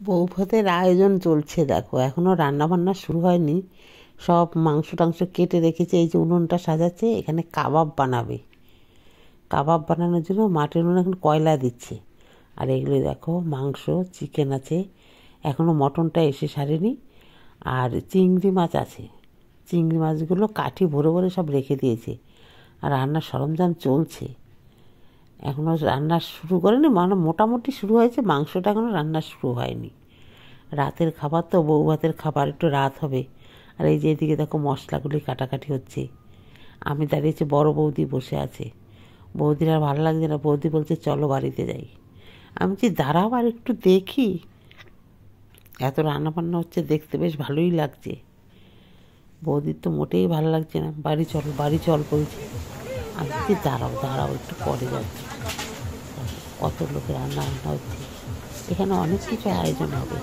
বৌভাতের আয়োজন চলছে, দেখো এখনো রান্না বান্না শুরু হয়নি। সব মাংস টাংস কেটে রেখেছে, এই যে উনুনটা সাজাচ্ছে, এখানে কাবাব বানাবে। কাবাব বানানোর জন্য মাটির উনুনে এখন কয়লা দিচ্ছে। আর এগুলো দেখো মাংস, চিকেন আছে, এখনো মটনটা এসে সারেনি। আর চিংড়ি মাছ আছে, চিংড়ি মাছগুলো কাঠি ভরে ভরে সব রেখে দিয়েছে। আর রান্নার সরঞ্জাম চলছে, এখনও রান্না শুরু করেনি, মানে মোটামুটি শুরু হয়েছে, মাংসটা এখনও রান্না শুরু হয়নি। রাতের খাবার তো, বউ ভাতের খাবার, একটু রাত হবে। আর এই যে এদিকে দেখো মশলাগুলি কাটাকাটি হচ্ছে। আমি দাঁড়িয়েছি, বড় বৌদি বসে আছে। বৌদির আর ভালো লাগছে না, বৌদি বলছে চলো বাড়িতে যাই। আমি বলছি দাঁড়াও আর একটু দেখি, এত রান্না বান্না হচ্ছে, দেখতে বেশ ভালোই লাগছে। বৌদির তো মোটেই ভালো লাগছে না, বাড়ি চল বাড়ি চল বলছে। আমি বলছি দাঁড়াও দাঁড়াও একটু পরে যাচ্ছি। কত লোকের রান্না বান্না হচ্ছে, এখানে অনেক কিছু আয়োজন হবে।